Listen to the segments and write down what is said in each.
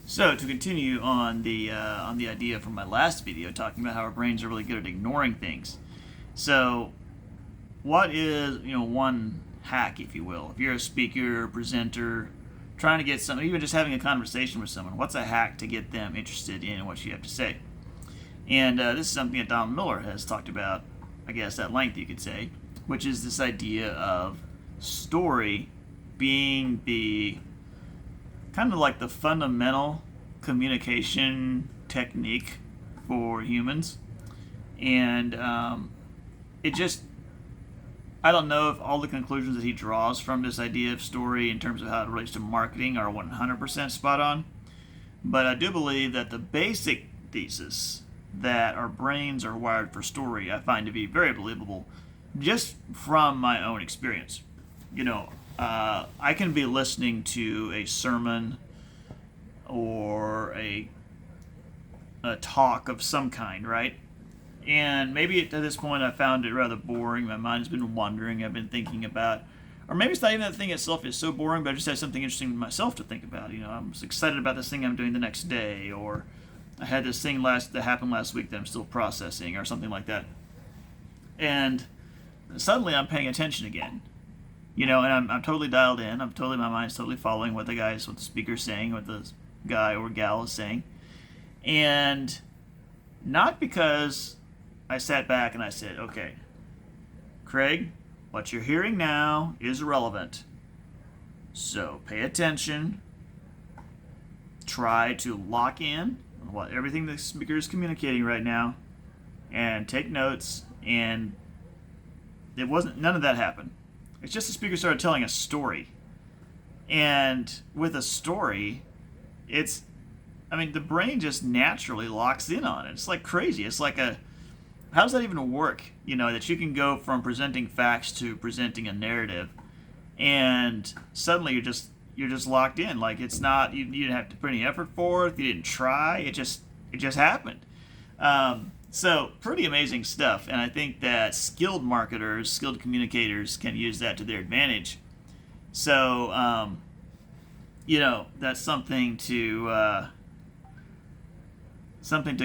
So to continue on the idea from my last video, talking about how our brains are really good at ignoring things. So, what is one hack, if you will, if you're a speaker, presenter, trying to get some, even just having a conversation with someone, what's a hack to get them interested in what you have to say? And this is something that Donald Miller has talked about, I guess, at length, you could say, which is this idea of story being the kind of like the fundamental communication technique for humans. And it just, I don't know if all the conclusions that he draws from this idea of story in terms of how it relates to marketing are 100% spot on. But I do believe that the basic thesis that our brains are wired for story, I find to be very believable just from my own experience. I can be listening to a sermon or a talk of some kind, right? And maybe at this point I found it rather boring. My mind's been wandering. I've been thinking about, or maybe it's not even that the thing itself is so boring, but I just had something interesting myself to think about. I'm excited about this thing I'm doing the next day, or I had this thing that happened last week that I'm still processing, or something like that. And suddenly I'm paying attention again. And I'm totally dialed in. My mind's totally following what the speaker's saying, what the guy or gal is saying. And not because I sat back and I said, okay, Craig, what you're hearing now is irrelevant. So pay attention. Try to lock in on what everything the speaker is communicating right now and take notes. And none of that happened. It's just the speaker started telling a story. And with a story, the brain just naturally locks in on it. It's like crazy. It's like how does that even work? That you can go from presenting facts to presenting a narrative, and suddenly you're just locked in. Like it's not, you didn't have to put any effort forth. You didn't try. It just happened. So pretty amazing stuff, and I think that skilled marketers, skilled communicators can use that to their advantage. So, that's something to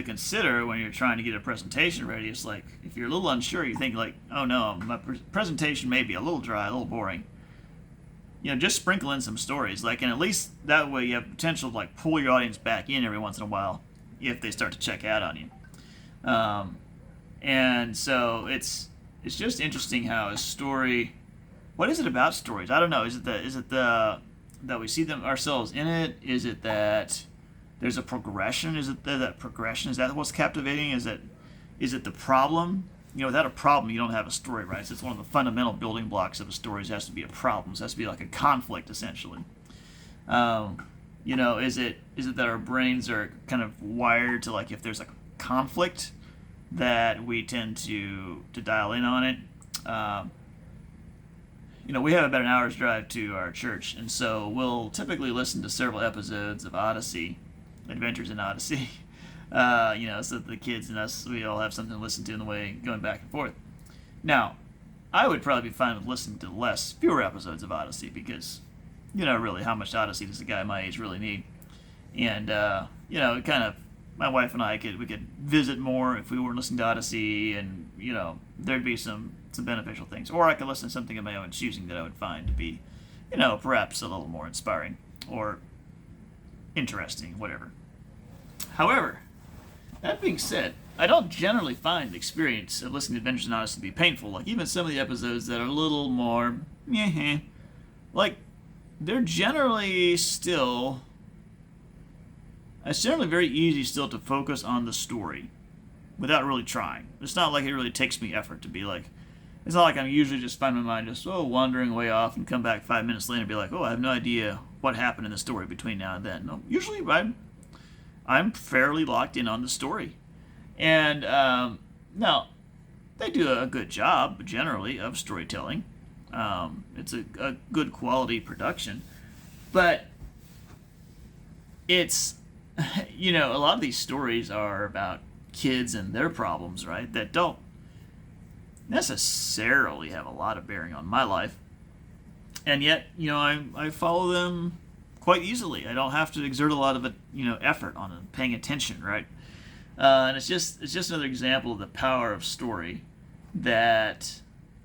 consider when you're trying to get a presentation ready. It's like if you're a little unsure, you think like, oh no, my presentation may be a little dry, a little boring. Just sprinkle in some stories, and at least that way you have potential to pull your audience back in every once in a while if they start to check out on you. And so it's just interesting how a story. What is it about stories? I don't know. Is it the that we see them ourselves in it? Is it that there's a progression? Is it that progression? Is that what's captivating? Is it the problem? Without a problem, you don't have a story, right? So it's one of the fundamental building blocks of a story. It has to be a problem. It has to be like a conflict, essentially. Is it that our brains are kind of wired to if there's a conflict that we tend to dial in on it. We have about an hour's drive to our church, and so we'll typically listen to several episodes of Odyssey, Adventures in Odyssey, so that the kids and us, we all have something to listen to in the way going back and forth. Now, I would probably be fine with listening to fewer episodes of Odyssey because, really, how much Odyssey does a guy my age really need? And, it kind of, my wife and I we could visit more if we were listening to Odyssey, and there'd be some beneficial things. Or I could listen to something of my own choosing that I would find to be, perhaps a little more inspiring or interesting, whatever. However, that being said, I don't generally find the experience of listening to Adventures in Odyssey to be painful. Even some of the episodes that are a little more, they're generally still. It's generally very easy still to focus on the story without really trying. It's not like it really takes me effort to be it's not like I'm usually just find my mind just wandering way off and come back 5 minutes later and be like, I have no idea what happened in the story between now and then. No, usually I'm fairly locked in on the story. And now, they do a good job generally of storytelling. It's a good quality production. But it's a lot of these stories are about kids and their problems, right? That don't necessarily have a lot of bearing on my life. And yet, I follow them quite easily. I don't have to exert a lot of effort on it, paying attention, right? And it's just another example of the power of story, that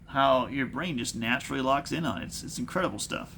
how your brain just naturally locks in on it. It's incredible stuff.